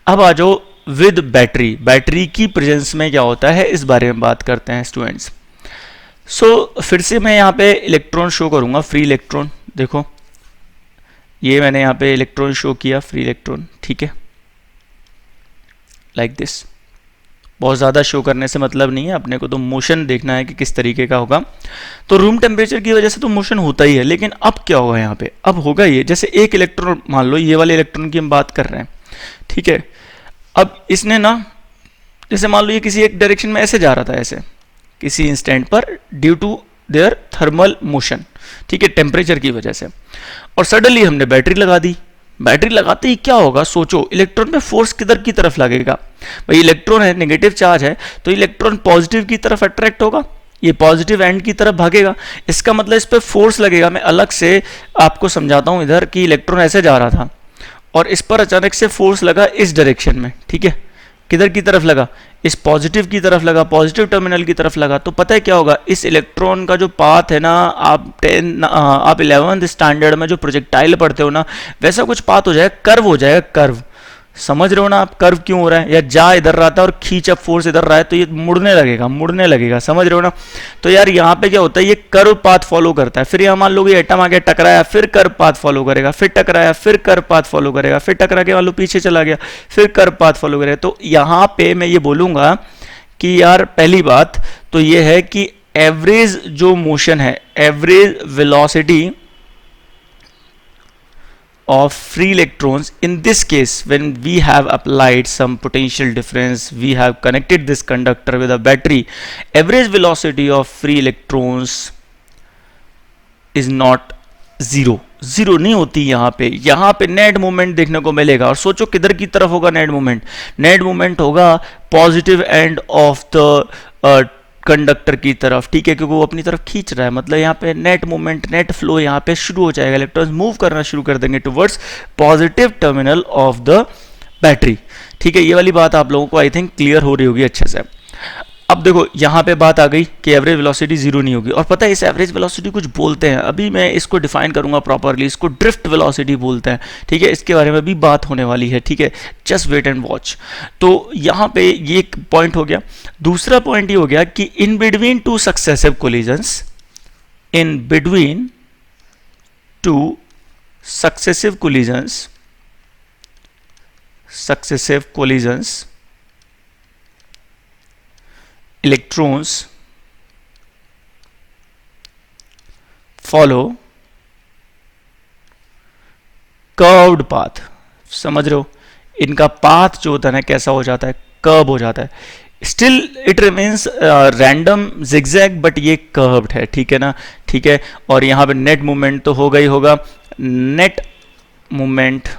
अब आ जाओ with battery, battery की प्रेजेंस में क्या होता है इस बारे में बात करते हैं स्टूडेंट्स। फिर से मैं यहाँ पे इलेक्ट्रॉन शो करूँगा, फ्री इलेक्ट्रॉन। देखो ये मैंने यहाँ पे इलेक्ट्रॉन शो किया, फ्री इलेक्ट्रॉन, ठीक है, लाइक दिस। बहुत ज़्यादा शो करने से मतलब नहीं है, अपने को तो मोशन देखना है कि किस तरीके का होगा। तो रूम टेम्परेचर की वजह से तो मोशन होता ही है, लेकिन अब क्या होगा यहाँ पे, अब होगा ये, जैसे एक इलेक्ट्रॉन, मान लो ये वाले इलेक्ट्रॉन की हम बात कर रहे हैं, ठीक है। अब इसने ना, जैसे मान लो ये किसी एक डायरेक्शन में ऐसे जा रहा था, ऐसे किसी इंस्टेंट पर, due to their thermal motion, ठीक है, टेम्परेचर की वजह से, और सडनली हमने बैटरी लगा दी। बैटरी लगाते ही क्या होगा, सोचो, इलेक्ट्रॉन पे फोर्स किधर की तरफ लगेगा भाई, इलेक्ट्रॉन है, नेगेटिव चार्ज है, तो इलेक्ट्रॉन पॉजिटिव की तरफ अट्रैक्ट होगा, ये पॉजिटिव एंड की तरफ भागेगा। इसका मतलब इस पर फोर्स लगेगा। मैं अलग से आपको समझाता हूं इधर, कि इलेक्ट्रॉन ऐसे जा रहा था और इस पर अचानक से फोर्स लगा इस डायरेक्शन में, ठीक है, किधर की तरफ लगा, इस पॉजिटिव की तरफ लगा, पॉजिटिव टर्मिनल की तरफ लगा। तो पता है क्या होगा, इस इलेक्ट्रॉन का जो पाथ है ना, आप 11th स्टैंडर्ड में जो प्रोजेक्टाइल पढ़ते हो ना, वैसा कुछ पाथ हो जाएगा, कर्व हो जाएगा, कर्व। समझ रहे हो ना आप, कर्व क्यों हो रहा है, या जा इधर रहा था और खींच अब फोर्स इधर रहा है, तो ये मुड़ने लगेगा, मुड़ने लगेगा, समझ रहे हो ना। तो यार यहाँ पे क्या होता है, ये कर्व पाथ फॉलो करता है। फिर यहाँ मान लो ये एटम आगे टकराया, फिर कर्व पाथ फॉलो करेगा, फिर टकराया, फिर कर्व पाथ फॉलो करेगा, फिर टकरा के मान लो पीछे चला गया, फिर कर्व पाथ फॉलो करेगा। तो यहाँ पे मैं ये बोलूंगा कि यार पहली बात तो ये है कि एवरेज जो मोशन है, average velocity of free electrons, in this case when we have applied some potential difference, we have connected this conductor with a battery, average velocity of free electrons is not zero, zero नहीं होती। यहाँ पे net moment देखने को मिलेगा, और सोचो किधर की तरफ होगा नेट मोमेंट, नेट मोमेंट होगा positive end of the conductor की तरफ, ठीक है, क्योंकि वो अपनी तरफ खींच रहा है, मतलब यहाँ पे नेट मोमेंट, नेट फ्लो यहाँ पे शुरू हो जाएगा, इलेक्ट्रॉन्स मूव करना शुरू कर देंगे towards positive terminal of the battery, ठीक है। ये वाली बात आप लोगों को आई थिंक क्लियर हो रही होगी अच्छे से। अब देखो यहाँ पे बात आ गई कि एवरेज वेलोसिटी जीरो नहीं होगी, और पता है इस एवरेज वेलोसिटी कुछ बोलते हैं, अभी मैं इसको डिफाइन करूंगा प्रॉपरली, इसको ड्रिफ्ट वेलोसिटी बोलते हैं, ठीक है, इसके बारे में भी बात होने वाली है, ठीक है, जस्ट वेट एंड वॉच। तो यहाँ पे ये एक पॉइंट हो गया। दूसरा पॉइंट ये हो गया कि in between two successive collisions, in between two successive collisions electrons follow curved path, समझ रहे हो, इनका पाथ जो होता है ना कैसा हो जाता है, कर्व हो जाता है। Still it remains random zigzag, but ये कर्व्ड है, ठीक है ना, ठीक है। और यहाँ पे नेट मूवमेंट तो होगा ही होगा, net movement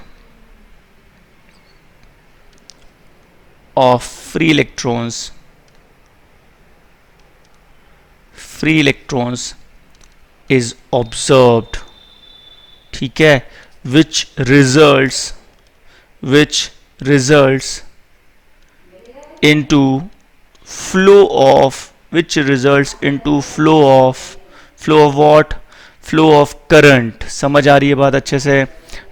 of free electrons is observed, ठीक है, which results into flow of what, flow of current। समझ आ रही है बात अच्छे से।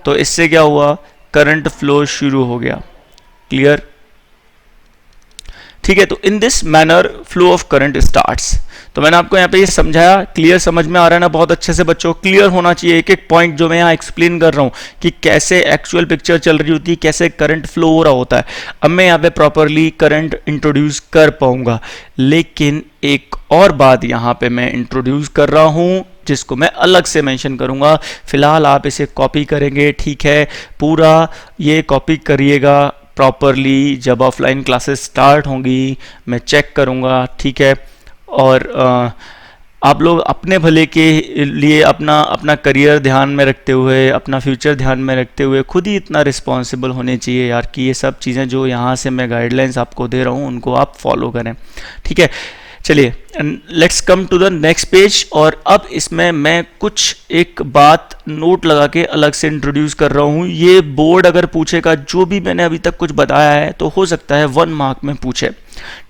तो इससे क्या हुआ, करंट फ्लो शुरू हो गया, क्लियर, ठीक है। तो in this manner flow of current starts. तो मैंने आपको यहाँ पे ये समझाया, क्लियर समझ में आ रहा है ना, बहुत अच्छे से बच्चों, क्लियर होना चाहिए एक एक पॉइंट जो मैं यहाँ एक्सप्लेन कर रहा हूँ कि कैसे एक्चुअल पिक्चर चल रही होती है, कैसे करंट फ्लो हो रहा होता है। अब मैं यहाँ पे प्रॉपरली करंट इंट्रोड्यूस कर पाऊंगा, लेकिन एक और बात यहाँ पे मैं इंट्रोड्यूस कर रहा हूँ जिसको मैं अलग से मेंशन करूँगा। फिलहाल आप इसे कॉपी करेंगे, ठीक है, पूरा ये कॉपी करिएगा प्रॉपरली। जब ऑफलाइन क्लासेस स्टार्ट होंगी मैं चेक करूँगा, ठीक है, और आप लोग अपने भले के लिए अपना करियर ध्यान में रखते हुए, अपना फ्यूचर ध्यान में रखते हुए खुद ही इतना रिस्पॉन्सिबल होने चाहिए यार कि ये सब चीज़ें जो यहाँ से मैं गाइडलाइंस आपको दे रहा हूँ उनको आप फॉलो करें, ठीक है। चलिए let's come to the next page. और अब इसमें मैं कुछ एक बात नोट लगा के अलग से इंट्रोड्यूस कर रहा हूँ। ये बोर्ड अगर पूछेगा, जो भी मैंने अभी तक कुछ बताया है तो हो सकता है 1 मार्क में पूछे,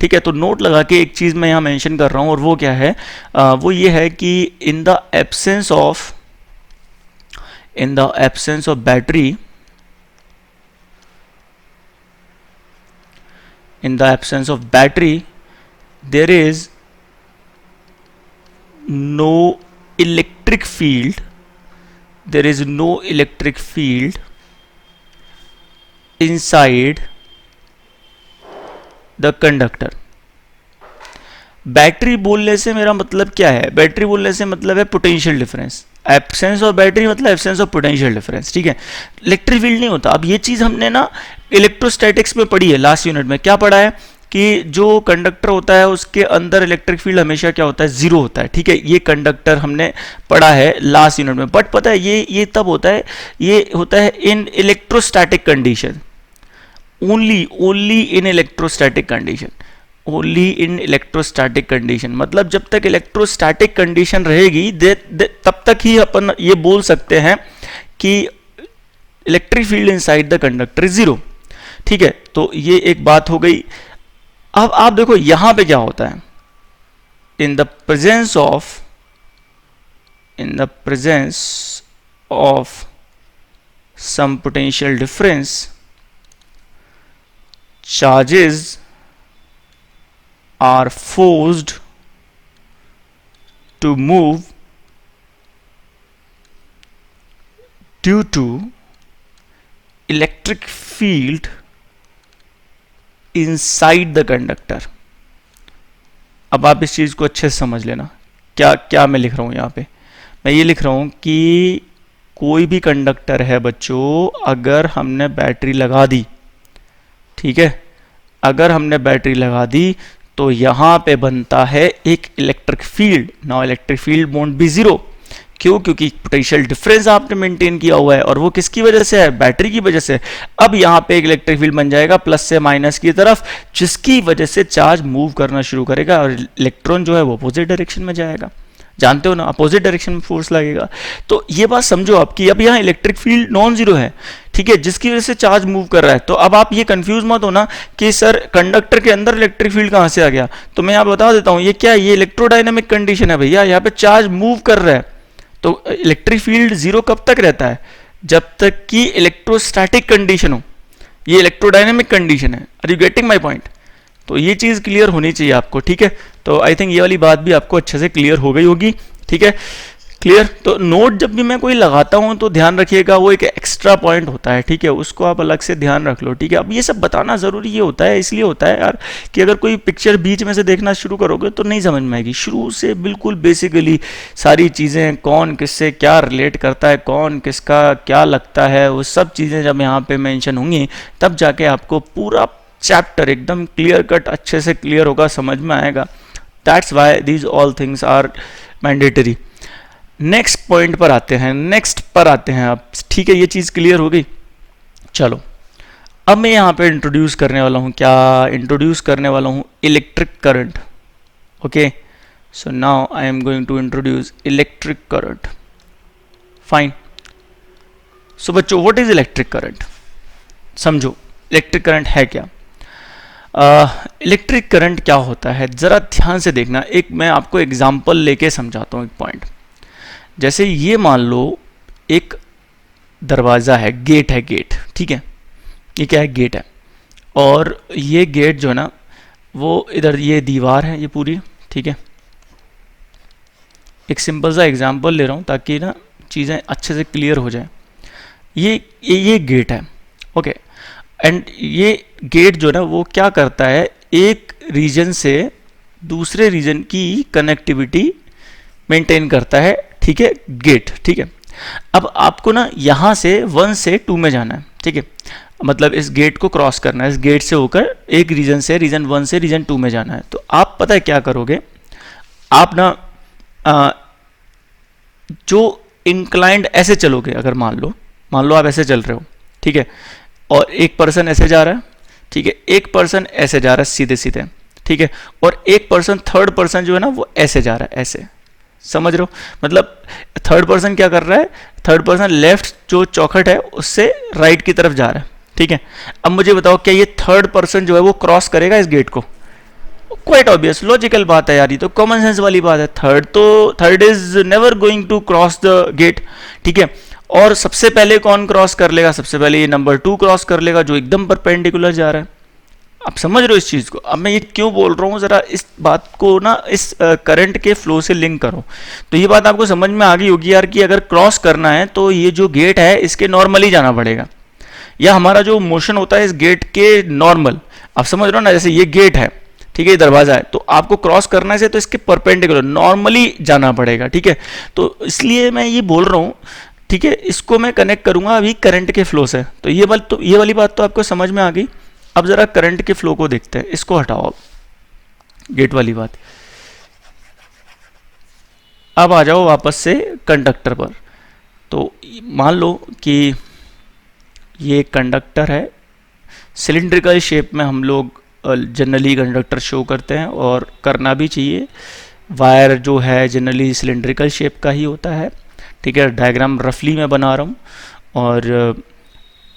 ठीक है। तो नोट लगा के एक चीज़ मैं यहाँ मेंशन कर रहा हूँ, और वो क्या है, वो ये है कि in the absence of battery, in the absence of battery there is no electric field, there is no electric field inside the conductor. Battery बोलने से मेरा मतलब क्या है? बैटरी बोलने से मतलब है potential difference. Absence of battery मतलब एब्सेंस ऑफ पोटेंशियल डिफरेंस. ठीक है, इलेक्ट्रिक फील्ड नहीं होता. अब ये चीज़ हमने ना इलेक्ट्रोस्टैटिक्स में पढ़ी है लास्ट यूनिट में. क्या पढ़ा है कि जो कंडक्टर होता है उसके अंदर इलेक्ट्रिक फील्ड हमेशा क्या होता है? जीरो होता है. ठीक है, ये कंडक्टर हमने पढ़ा है लास्ट यूनिट में. बट पता है ये तब होता है, ये होता है इन electrostatic condition, only in electrostatic condition, only in electrostatic condition. मतलब जब तक इलेक्ट्रोस्टैटिक कंडीशन रहेगी तब तक ही अपन ये बोल सकते हैं कि electric field inside the conductor is zero. ठीक है, तो ये एक बात हो गई. अब आप देखो यहां पे क्या होता है. In the presence of some potential difference charges are forced to move due to electric field inside the conductor. अब आप इस चीज़ को अच्छे से समझ लेना. क्या मैं लिख रहा हूँ यहाँ पे? मैं ये लिख रहा हूँ कि कोई भी कंडक्टर है बच्चों, अगर हमने बैटरी लगा दी, ठीक है, अगर हमने बैटरी लगा दी तो यहाँ पे बनता है एक electric field. Now electric field won't be zero. क्यों? क्योंकि पोटेंशियल डिफरेंस आपने मेंटेन किया हुआ है, और वो किसकी वजह से है? बैटरी की वजह से. अब यहाँ पे एक इलेक्ट्रिक फील्ड बन जाएगा प्लस से माइनस की तरफ, जिसकी वजह से चार्ज मूव करना शुरू करेगा और इलेक्ट्रॉन जो है वो अपोजिट डायरेक्शन में जाएगा. जानते हो ना, अपोजिट डायरेक्शन में फोर्स लगेगा. तो ये बात समझो आपकी. अब यहाँ इलेक्ट्रिक फील्ड नॉन जीरो है, ठीक है, जिसकी वजह से चार्ज मूव कर रहा है. तो अब आप ये कंफ्यूज मत हो ना कि सर कंडक्टर के अंदर इलेक्ट्रिक फील्ड कहाँ से आ गया. तो मैं यहाँ बता देता हूँ, ये क्या है? ये इलेक्ट्रोडायनेमिक कंडीशन है भैया. यहाँ पे चार्ज मूव कर रहा है. तो इलेक्ट्रिक फील्ड जीरो कब तक रहता है? जब तक कि इलेक्ट्रोस्टैटिक कंडीशन हो. ये इलेक्ट्रोडायनेमिक कंडीशन है. Are you getting my point? तो ये चीज़ क्लियर होनी चाहिए आपको. ठीक है, तो आई थिंक ये वाली बात भी आपको अच्छे से क्लियर हो गई होगी. ठीक है, क्लियर. तो नोट जब भी मैं कोई लगाता हूँ तो ध्यान रखिएगा, वो एक एक्स्ट्रा पॉइंट होता है. ठीक है, उसको आप अलग से ध्यान रख लो. ठीक है, अब ये सब बताना ज़रूरी ये होता है, इसलिए होता है यार कि अगर कोई पिक्चर बीच में से देखना शुरू करोगे तो नहीं समझ में आएगी. शुरू से बिल्कुल बेसिकली सारी चीज़ें, कौन किससे क्या रिलेट करता है, कौन किसका क्या लगता है, वो सब चीज़ें जब यहाँ पे मेंशन होंगी तब जाके आपको पूरा चैप्टर एकदम क्लियर कट अच्छे से क्लियर होगा, समझ में आएगा. That's why these all things are mandatory. Next point पर आते हैं आप. ठीक है, ये चीज़ क्लियर हो गई. चलो अब मैं यहाँ पे इंट्रोड्यूस करने वाला हूँ electric current. Okay, so now I am going to introduce electric current. Fine. So बच्चों, व्हाट इज इलेक्ट्रिक करंट? समझो इलेक्ट्रिक करंट है क्या. इलेक्ट्रिक करंट क्या होता है ज़रा ध्यान से देखना. एक मैं आपको एग्जांपल लेके समझाता हूँ एक पॉइंट. जैसे ये मान लो एक दरवाज़ा है, गेट है, गेट. ठीक है, ये क्या है? गेट है. और ये गेट जो है ना, वो इधर ये दीवार है ये पूरी. ठीक है, एक सिंपल सा एग्जांपल ले रहा हूँ ताकि ना चीज़ें अच्छे से क्लियर हो जाए. ये गेट है. ओके, एंड ये गेट जो है ना वो क्या करता है? एक रीजन से दूसरे रीजन की कनेक्टिविटी मेंटेन करता है. ठीक है, गेट. ठीक है, अब आपको ना यहाँ से 1 से 2 में जाना है. ठीक है, मतलब इस गेट को क्रॉस करना है. इस गेट से होकर एक रीजन से रीजन 1 से रीजन 2 में जाना है. तो आप पता है क्या करोगे? आप ना जो इंक्लाइंड ऐसे चलोगे. अगर मान लो आप ऐसे चल रहे हो. ठीक है, और एक पर्सन ऐसे जा रहा है. ठीक है, एक पर्सन ऐसे जा रहा है सीधे सीधे. ठीक है, और एक पर्सन थर्ड पर्सन जो है ना वो ऐसे जा रहा है, ऐसे. समझ रहे हो? मतलब थर्ड पर्सन क्या कर रहा है? थर्ड पर्सन लेफ्ट जो चौखट है उससे राइट की तरफ जा रहा है. ठीक है, अब मुझे बताओ क्या ये थर्ड पर्सन जो है वो क्रॉस करेगा इस गेट को? क्वाइट ऑब्वियस, लॉजिकल बात है यार, ये तो कॉमन सेंस वाली बात है. Third is never going to cross the gate. ठीक है, और सबसे पहले कौन क्रॉस कर लेगा? सबसे पहले ये नंबर 2 क्रॉस कर लेगा जो एकदम परपेंडिकुलर जा रहा है. आप समझ रहे हो इस चीज़ को? अब मैं ये क्यों बोल रहा हूँ, ज़रा इस बात को ना इस करंट के फ्लो से लिंक करो, तो ये बात आपको समझ में आ गई होगी यार कि अगर क्रॉस करना है तो ये जो गेट है इसके नॉर्मली जाना पड़ेगा, या हमारा जो मोशन होता है इस गेट के नॉर्मल, आप समझ रहे हो ना, जैसे ये गेट है, ठीक है, ये दरवाजा है, तो आपको क्रॉस करना है तो इसके परपेंडिकुलर नॉर्मली जाना पड़ेगा, ठीक है। तो इसलिए मैं ये बोल रहा हूँ, ठीक है, इसको मैं कनेक्ट करूंगा अभी करंट के फ्लो से। तो ये वाली बात तो आपको समझ में आ गई। अब जरा करंट के फ्लो को देखते हैं, इसको हटाओ अब, गेट वाली बात। अब आ जाओ वापस से कंडक्टर पर। तो मान लो कि ये कंडक्टर है, सिलिंड्रिकल शेप में हम लोग जनरली कंडक्टर शो करते हैं, और करना भी चाहिए। वायर जो है जनरली सिलिंड्रिकल शेप का ही होता है, ठीक है। डायग्राम रफली मैं बना रहा हूँ, और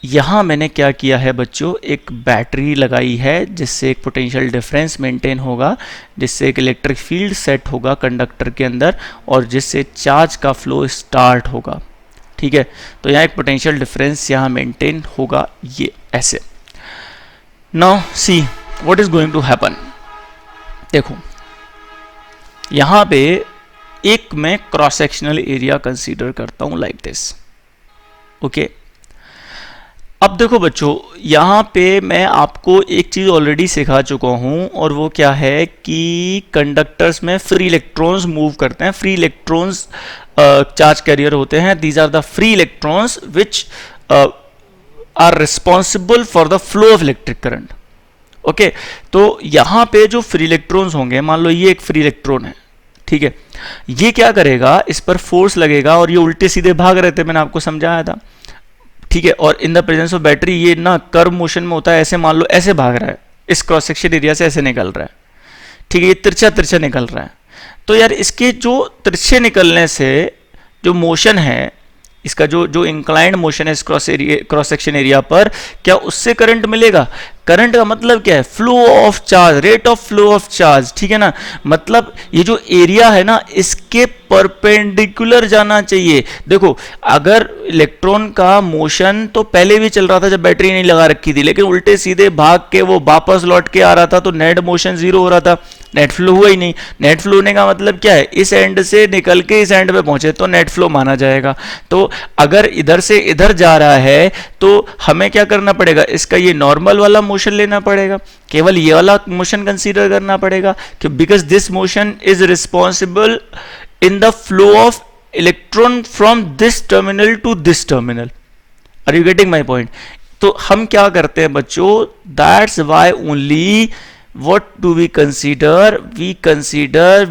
यहाँ मैंने क्या किया है बच्चों, एक बैटरी लगाई है जिससे एक पोटेंशियल डिफरेंस मेंटेन होगा, जिससे एक इलेक्ट्रिक फील्ड सेट होगा कंडक्टर के अंदर, और जिससे चार्ज का फ्लो स्टार्ट होगा, ठीक है। तो यहाँ एक पोटेंशियल डिफरेंस यहाँ मेंटेन होगा, ये ऐसे। Now see what is going to happen. देखो यहाँ पे एक मैं क्रॉस सेक्शनल एरिया कंसीडर करता हूँ लाइक दिस, ओके। अब देखो बच्चों, यहाँ पे मैं आपको एक चीज़ ऑलरेडी सिखा चुका हूँ, और वो क्या है कि कंडक्टर्स में फ्री इलेक्ट्रॉन्स मूव करते हैं। फ्री इलेक्ट्रॉन्स चार्ज कैरियर होते हैं। These are the free electrons which are responsible for the flow of electric current, okay. तो यहाँ पे जो फ्री इलेक्ट्रॉन्स होंगे, मान लो ये एक फ्री इलेक्ट्रॉन है, ठीक है, ये क्या करेगा, इस पर फोर्स लगेगा और ये उल्टे सीधे भाग रहे थे, मैंने आपको समझाया था, ठीक है। और इन द प्रेजेंस ऑफ बैटरी ये ना कर्व मोशन में होता है, ऐसे मान लो ऐसे भाग रहा है, इस क्रॉस सेक्शन एरिया से ऐसे निकल रहा है, ठीक है, ये तिरछा तिरछा निकल रहा है। तो यार इसके जो तिरछे निकलने से जो मोशन है, इसका जो जो इंक्लाइंड मोशन है इस क्रॉस सेक्शन एरिया पर, क्या उससे करंट मिलेगा? करंट का मतलब क्या है? Flow of charge, rate of flow of charge, ठीक है ना। मतलब ये जो एरिया है ना, इसके परपेंडिकुलर जाना चाहिए। देखो अगर इलेक्ट्रॉन का मोशन तो पहले भी चल रहा था जब बैटरी नहीं लगा रखी थी, लेकिन उल्टे सीधे भाग के वो वापस लौट के आ रहा था, तो नेट मोशन जीरो हो रहा था, नेट फ्लो हुआ ही नहीं। नेट फ्लो होने का मतलब क्या है? इस एंड से निकल के इस एंड पे पहुंचे तो नेट फ्लो माना जाएगा। तो अगर इधर से इधर जा रहा है तो हमें क्या करना पड़ेगा? इसका ये नॉर्मल वाला मोशन लेना पड़ेगा, केवल ये वाला मोशन कंसीडर करना पड़ेगा, कि because this motion is responsible in the flow of electron from this terminal to this terminal. Are you getting my point? तो हम क्या करते हैं बच्चों, that's why only what do we consider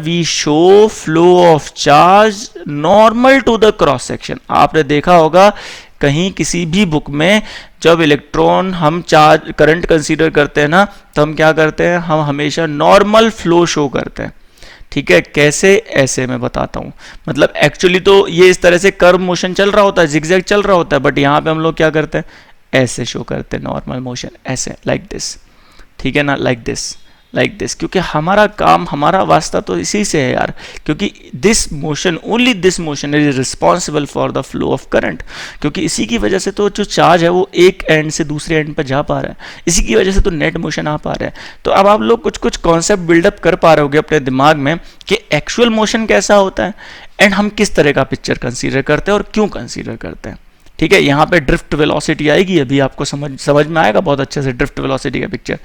we show flow of charge normal to the cross section। आपने देखा होगा कहीं किसी भी बुक में जब इलेक्ट्रॉन हम चार्ज करंट कंसीडर करते हैं ना, तो हम क्या करते हैं, हम हमेशा नॉर्मल फ्लो शो करते हैं, ठीक है। कैसे? ऐसे मैं बताता हूँ। मतलब एक्चुअली तो ये इस तरह से कर्व मोशन चल रहा होता है, जिगजैग चल रहा होता है, बट यहाँ पे हम लोग क्या करते हैं, ऐसे शो करते हैं नॉर्मल मोशन, ऐसे, लाइक दिस, ठीक है ना, लाइक दिस, लाइक दिस। क्योंकि हमारा काम, हमारा वास्ता तो इसी से है यार, क्योंकि this motion, only this motion is responsible for the flow of current. क्योंकि इसी की वजह से तो जो चार्ज है वो एक एंड से दूसरे एंड पर जा पा रहा है, इसी की वजह से तो नेट मोशन आ पा रहा है। तो अब आप लोग कुछ कुछ कॉन्सेप्ट बिल्डअप कर पा रहे होगे अपने दिमाग में कि एक्चुअल मोशन कैसा होता है, एंड हम किस तरह का पिक्चर कंसीडर करते हैं और क्यों कंसीडर करते हैं, ठीक है। यहाँ पे ड्रिफ्ट वेलोसिटी आएगी, अभी आपको समझ में आएगा बहुत अच्छे से ड्रिफ्ट वेलोसिटी का पिक्चर।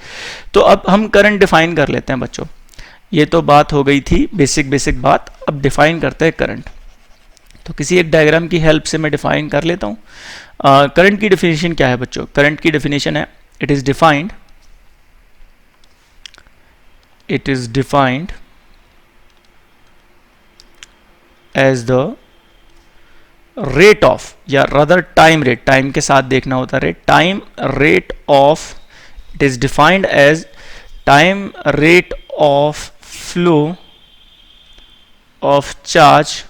तो अब हम करंट डिफाइन कर लेते हैं बच्चों। ये तो बात हो गई थी बेसिक बात, अब डिफाइन करते हैं करंट। तो किसी एक डायग्राम की हेल्प से मैं डिफाइन कर लेता हूँ। करंट की डेफिनेशन क्या है बच्चों? करंट की डेफिनेशन है, it is defined as the rate of, या रदर टाइम रेट, टाइम के साथ देखना होता है rate, time rate of, it is defined as time rate of flow of charge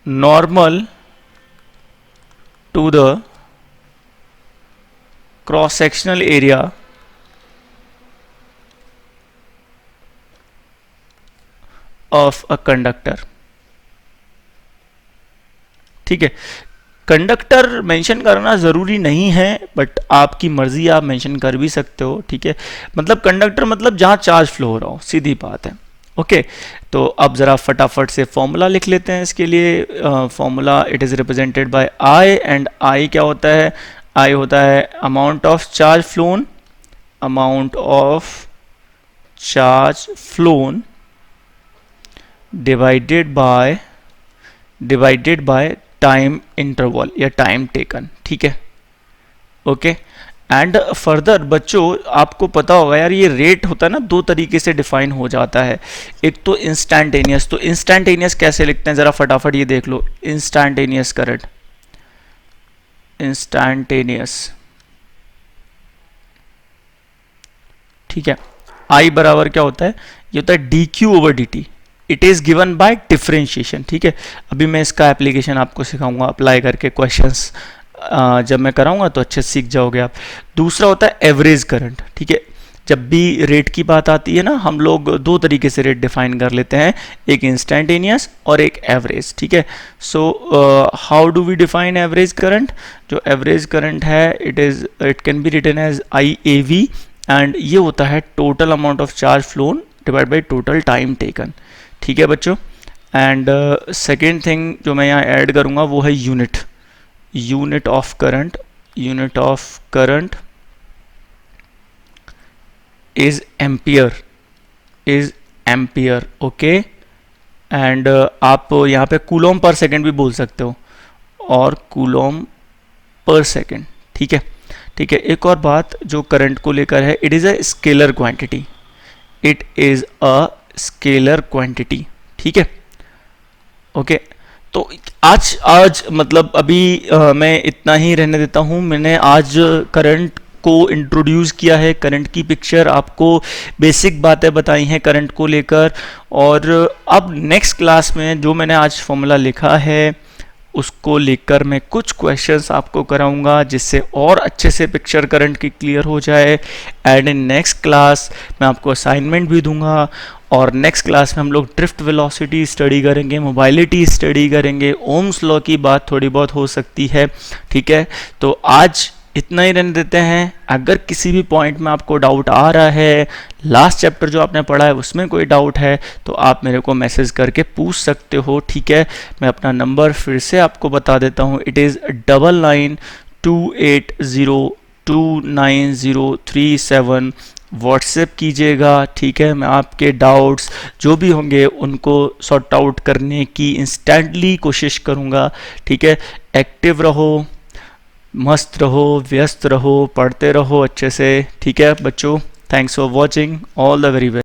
normal to the cross sectional area of a conductor, ठीक है। Conductor mention करना ज़रूरी नहीं है, बट आपकी मर्ज़ी, आप मेंशन कर भी सकते हो, ठीक है। मतलब कंडक्टर मतलब जहाँ चार्ज फ्लो हो रहा हो, सीधी बात है। ओके, तो अब ज़रा फटाफट से फॉर्मूला लिख लेते हैं इसके लिए। Formula, it is represented by I, and I क्या होता है? आई होता है amount of charge phloem, amount of charge phloem divided by time interval या टाइम टेकन, ठीक है। ओके, एंड फर्दर बच्चों आपको पता होगा यार, ये रेट होता है ना, दो तरीके से डिफाइन हो जाता है। एक तो इंस्टैंटेनियस, तो इंस्टैंटेनियस कैसे लिखते हैं ज़रा फटाफट ये देख लो। इंस्टैंटेनियस करंट, इंस्टैंटेनियस, ठीक है। आई बराबर क्या होता है? ये होता है D Q over D T, it is given by differentiation, ठीक है। अभी मैं इसका एप्लीकेशन आपको सिखाऊंगा अप्लाई करके, क्वेश्चंस जब मैं कराऊंगा तो अच्छे से सीख जाओगे आप। दूसरा होता है एवरेज करंट, ठीक है। जब भी रेट की बात आती है ना, हम लोग दो तरीके से रेट डिफाइन कर लेते हैं, एक इंस्टैंटेनियस और एक एवरेज, ठीक है। So how do we define average current? जो एवरेज करंट है, it can be written as I A V, and ये होता है total amount of charge flown divide by total time taken, ठीक है बच्चों। एंड सेकेंड थिंग जो मैं यहाँ ऐड करूँगा वो है unit, unit of current, unit of current is ampere, is ampere, okay. And आप यहाँ पे कूलोम पर सेकेंड भी बोल सकते हो, और कूलोम पर सेकेंड, ठीक है, ठीक है। एक और बात जो करंट को लेकर है, it is a scalar quantity, it is a scalar quantity, ठीक है, ओके। तो आज मतलब अभी मैं इतना ही रहने देता हूँ। मैंने आज करंट को इंट्रोड्यूस किया है, करंट की पिक्चर, आपको बेसिक बातें बताई हैं करंट को लेकर, और अब नेक्स्ट क्लास में जो मैंने आज फॉर्मूला लिखा है उसको लेकर मैं कुछ क्वेश्चंस आपको कराऊंगा, जिससे और अच्छे से पिक्चर करंट की क्लियर हो जाए। एंड इन नेक्स्ट क्लास मैं आपको असाइनमेंट भी दूंगा, और नेक्स्ट क्लास में हम लोग ड्रिफ्ट वेलोसिटी स्टडी करेंगे, मोबाइलिटी स्टडी करेंगे, ओम्स लॉ की बात थोड़ी बहुत हो सकती है, ठीक है। तो आज इतना ही रहने देते हैं। अगर किसी भी पॉइंट में आपको डाउट आ रहा है, लास्ट चैप्टर जो आपने पढ़ा है उसमें कोई डाउट है, तो आप मेरे को मैसेज करके पूछ सकते हो, ठीक है। मैं अपना नंबर फिर से आपको बता देता हूँ, इट इज़ 9928029037। व्हाट्सएप कीजिएगा, ठीक है। मैं आपके डाउट्स जो भी होंगे उनको सॉर्ट आउट करने की इंस्टेंटली कोशिश करूँगा, ठीक है। एक्टिव रहो, मस्त रहो, व्यस्त रहो, पढ़ते रहो अच्छे से, ठीक है बच्चों। Thanks for watching, all the very best.